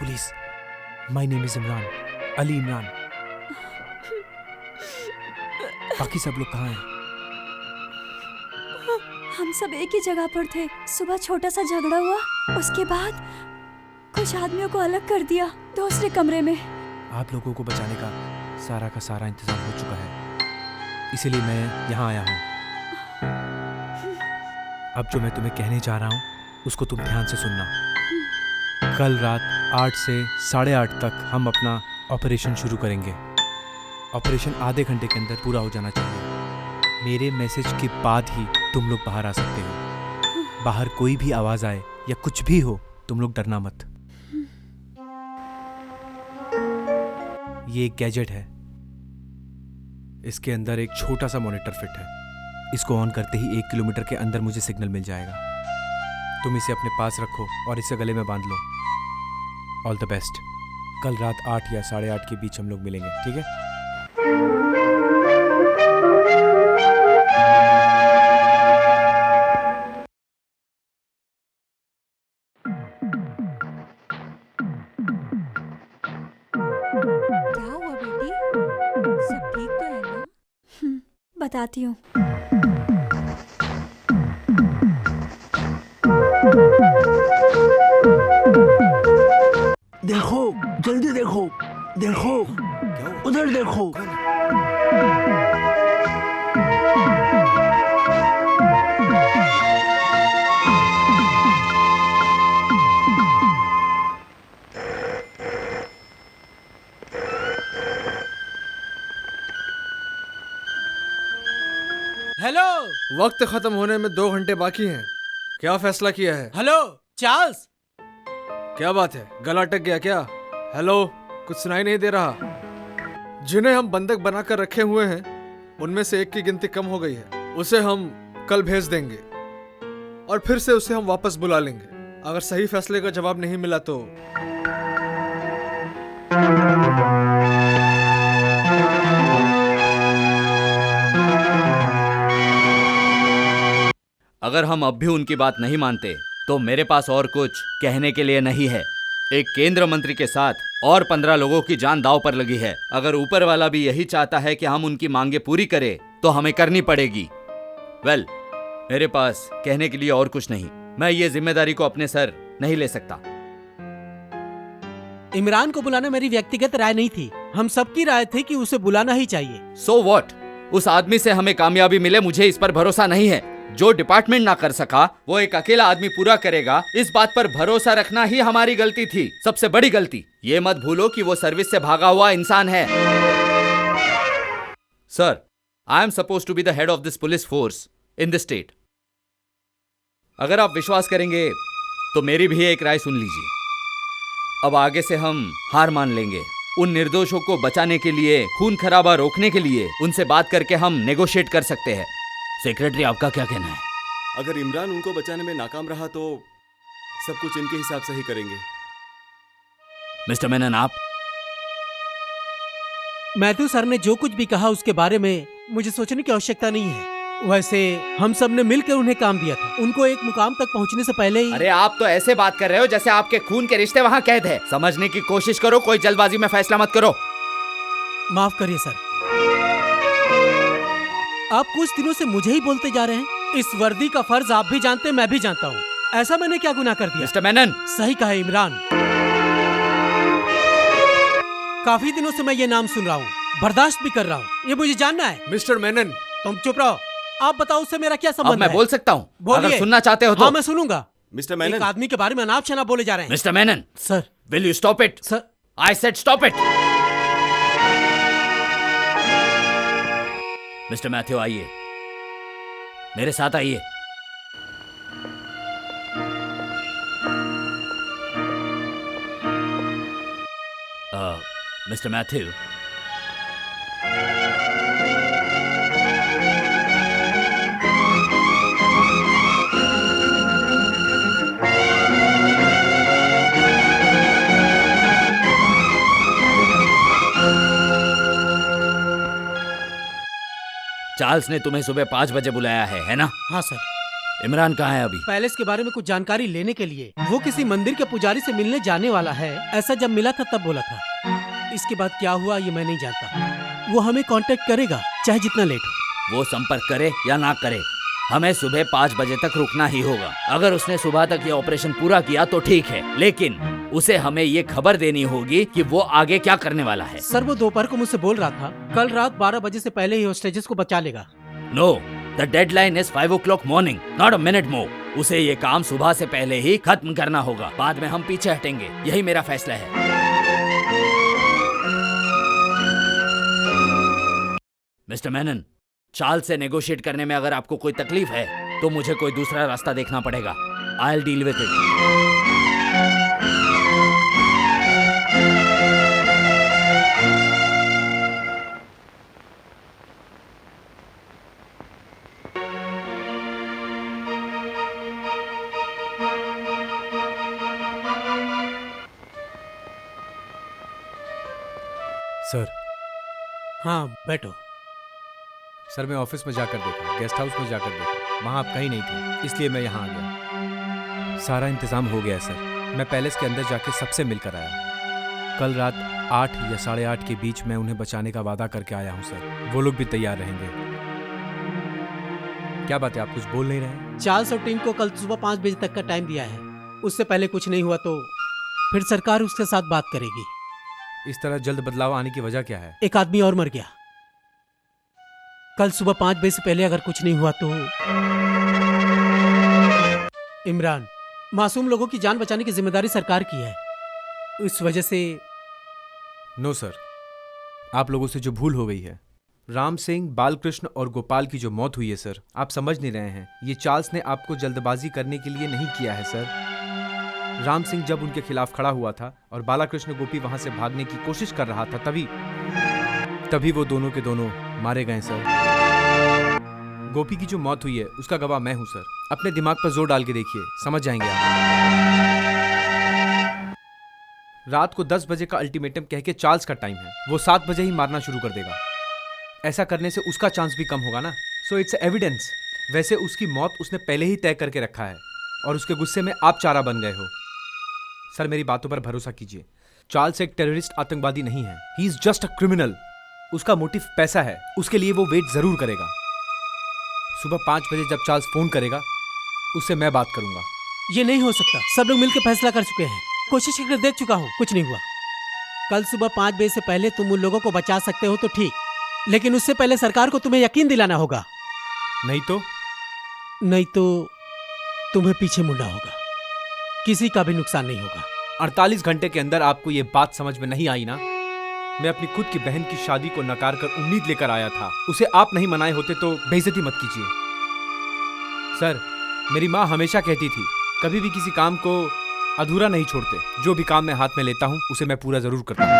Police, my name is Imran, Ali Imran. बाकी सब लोग कहाँ हैं? हम सब एक ही जगह पर थे। सुबह छोटा सा झगड़ा हुआ, उसके बाद कुछ आदमियों को अलग कर दिया दूसरे कमरे में। आप लोगों को बचाने का सारा इंतजाम हो चुका है, इसीलिए मैं यहाँ आया हूँ। अब जो मैं तुम्हें कहने जा रहा हूँ उसको तुम ध्यान से सुनना। कल रात 8 से 8:30 तक हम अपना ऑपरेशन शुरू करेंगे। ऑपरेशन आधे घंटे के अंदर पूरा हो जाना चाहिए। मेरे मैसेज के बाद ही तुम लोग बाहर आ सकते हो। बाहर कोई भी आवाज आए या कुछ भी हो, तुम लोग डरना मत। ये एक गैजेट है, इसके अंदर एक छोटा सा मॉनिटर फिट है। इसको ऑन करते ही 1 किलोमीटर के अंदर मुझे सिग्नल मिल जाएगा। तुम इसे अपने पास रखो और इसे गले में बांध लो। All the best. कल रात 8 या 8:30 के बीच हम लोग मिलेंगे, ठीक है? क्या हुआ बेटी? सब ठीक तो है ना? बताती हूँ। देखो, जल्दी देखो, देखो, उधर देखो। हेलो वक्त खत्म होने में 2 घंटे बाकी हैं। क्या फैसला किया है? Hello Charles. क्या बात है, गला अटक गया क्या? हेलो, कुछ सुनाई नहीं दे रहा? जिन्हें हम बंधक बनाकर रखे हुए हैं उनमें से एक की गिनती कम हो गई है। उसे हम कल भेज देंगे और फिर से उसे हम वापस बुला लेंगे। अगर सही फैसले का जवाब नहीं मिला तो अगर हम अब भी उनकी बात नहीं मानते तो मेरे पास और कुछ कहने के लिए नहीं है। एक केंद्र मंत्री के साथ और 15 लोगों की जान दांव पर लगी है। अगर ऊपर वाला भी यही चाहता है कि हम उनकी मांगे पूरी करें तो हमें करनी पड़ेगी। वेल, मेरे पास कहने के लिए और कुछ नहीं। मैं ये जिम्मेदारी को अपने सर नहीं ले सकता। इमरान को बुलाना मेरी व्यक्तिगत राय नहीं थी, हम सबकी राय थी कि उसे बुलाना ही चाहिए। So what? उस आदमी से हमें कामयाबी मिले, मुझे इस पर भरोसा नहीं है। जो डिपार्टमेंट ना कर सका वो एक अकेला आदमी पूरा करेगा, इस बात पर भरोसा रखना ही हमारी गलती थी, सबसे बड़ी गलती। ये मत भूलो कि वो सर्विस से भागा हुआ इंसान है। Sir, I am suppose to be the head of this police force in the state. अगर आप विश्वास करेंगे तो मेरी भी एक राय सुन लीजिए। अब आगे से हम हार मान लेंगे। उन निर्दोषों को बचाने के लिए, खून खराबा रोकने के लिए उनसे बात करके हम नेगोशिएट कर सकते हैं। सेक्रेटरी, आपका क्या कहना है? अगर इमरान उनको बचाने में नाकाम रहा तो सब कुछ इनके हिसाब से ही करेंगे। मिस्टर मेनन, आप? मैथ्यू सर ने जो कुछ भी कहा उसके बारे में मुझे सोचने की आवश्यकता नहीं है। वैसे हम सब ने मिलकर उन्हें काम दिया था। उनको एक मुकाम तक पहुंचने से पहले ही। अरे आप तो ऐसे बात कर रहे हो जैसे आपके खून के रिश्ते वहां कैद है। समझने की कोशिश करो, कोई जल्दबाजी में फैसला मत करो। माफ करिए सर, आप कुछ दिनों से मुझे ही बोलते जा रहे हैं। इस वर्दी का फर्ज आप भी जानते हैं, मैं भी जानता हूँ। ऐसा मैंने क्या गुनाह कर दिया? मिस्टर मेनन, सही कहा इमरान। काफी दिनों से मैं ये नाम सुन रहा हूँ, बर्दाश्त भी कर रहा हूँ, ये मुझे जानना है। मिस्टर मेनन, तुम चुप रहो। आप बताओ उससे मेरा क्या अब संबंध मैं है? बोल सकता हूँ? बोलिए। अगर सुनना चाहते हो तो। हाँ, मैं सुनूंगा। मिस्टर एक मेनन, आदमी के बारे में अनाप शनाप बोले जा रहे हैं। Mister Menon, sir, will you stop it? Sir, I said stop it. Mister Matthew, आइए, मेरे साथ आइए। मिस्टर मैथ्यू, चार्ल्स ने तुम्हें सुबह 5 बजे बुलाया है ना? हाँ सर। इमरान कहाँ है अभी? पैलेस के बारे में कुछ जानकारी लेने के लिए वो किसी मंदिर के पुजारी से मिलने जाने वाला है, ऐसा जब मिला था तब बोला था। इसके बाद क्या हुआ ये मैं नहीं जानता। वो हमें कांटेक्ट करेगा चाहे जितना लेट हो। वो संपर्क करे या ना करे, हमें सुबह 5 बजे तक रुकना ही होगा। अगर उसने सुबह तक ये ऑपरेशन पूरा किया तो ठीक है, लेकिन उसे हमें ये खबर देनी होगी कि वो आगे क्या करने वाला है। सर वो दोपहर को मुझसे बोल रहा था कल रात 12 बजे से पहले ही होस्टेजेस को बचा लेगा। No, the deadline is 5 o'clock morning, not a minute more. उसे ये काम सुबह से पहले ही खत्म करना होगा, बाद में हम पीछे हटेंगे। यही मेरा फैसला है। मिस्टर मेनन, चार्ल्स से नेगोशिएट करने में अगर आपको कोई तकलीफ है तो मुझे कोई दूसरा रास्ता देखना पड़ेगा। I will deal with it. Sir, हाँ बैठो। सर मैं ऑफिस में जाकर देखा, गेस्ट हाउस में जाकर देखा, वहाँ आप कहीं नहीं थे, इसलिए मैं यहाँ आ गया। सारा इंतज़ाम हो गया है सर। मैं पैलेस के अंदर जाके सबसे मिलकर आया। कल रात 8 या 8:30 के बीच मैं उन्हें बचाने का वादा करके आया हूँ सर। वो लोग भी तैयार रहेंगे। क्या बात है, आप कुछ बोल नहीं रहे? चार्ल्स और टीम को कल सुबह 5 बजे तक का टाइम दिया है। उससे पहले कुछ नहीं हुआ तो फिर सरकार उसके साथ बात करेगी। इस तरह जल्द बदलाव आने की वजह क्या है? एक आदमी और मर गया। कल सुबह 5 बजे से पहले अगर कुछ नहीं हुआ तो इमरान, मासूम लोगों की जान बचाने की जिम्मेदारी सरकार की है। इस वजह से नो सर, आप लोगों से जो भूल हो गई है। राम सिंह, बालकृष्ण और गोपाल की जो मौत हुई है सर, आप समझ नहीं रहे हैं। ये चार्ल्स ने आपको जल्दबाजी करने के लिए नहीं किया है सर। राम सिंह जब उनके खिलाफ खड़ा हुआ था और बालाकृष्ण गोपी वहां से भागने की कोशिश कर रहा था, तभी वो दोनों के दोनों मारे गए सर। गोपी की जो मौत हुई है उसका गवाह मैं हूं सर। अपने दिमाग पर जोर डाल के देखिए, समझ जाएंगे आप। रात को 10 बजे का अल्टीमेटम कह के चार्ल्स का टाइम है, वो 7 बजे ही मारना शुरू कर देगा। ऐसा करने से उसका चांस भी कम होगा ना। So it's evidence. वैसे उसकी मौत उसने पहले ही तय करके रखा है और उसके गुस्से में आप चारा बन गए हो। सर मेरी बातों पर भरोसा कीजिए। चार्ल्स एक टेररिस्ट आतंकवादी नहीं है। He is just a criminal. उसका मोटिव पैसा है, उसके लिए वो वेट जरूर करेगा। सुबह 5 बजे जब चार्ल्स फोन करेगा उससे मैं बात करूंगा। ये नहीं हो सकता। सब लोग मिलकर फैसला कर चुके हैं। कोशिश करके देख चुका हूँ, कुछ नहीं हुआ। कल सुबह 5 बजे से पहले तुम उन लोगों को बचा सकते हो तो ठीक, लेकिन उससे पहले सरकार को तुम्हें यकीन दिलाना होगा। नहीं तो तुम्हें पीछे मुड़ना होगा। किसी का भी नुकसान नहीं होगा। 48 घंटे के अंदर आपको ये बात समझ में नहीं आई ना? मैं अपनी खुद की बहन की शादी को नकार कर उम्मीद लेकर आया था। उसे आप नहीं मनाए होते तो बेइज्जती मत कीजिए। सर मेरी माँ हमेशा कहती थी कभी भी किसी काम को अधूरा नहीं छोड़ते। जो भी काम मैं हाथ में लेता हूँ उसे मैं पूरा जरूर करता हूँ।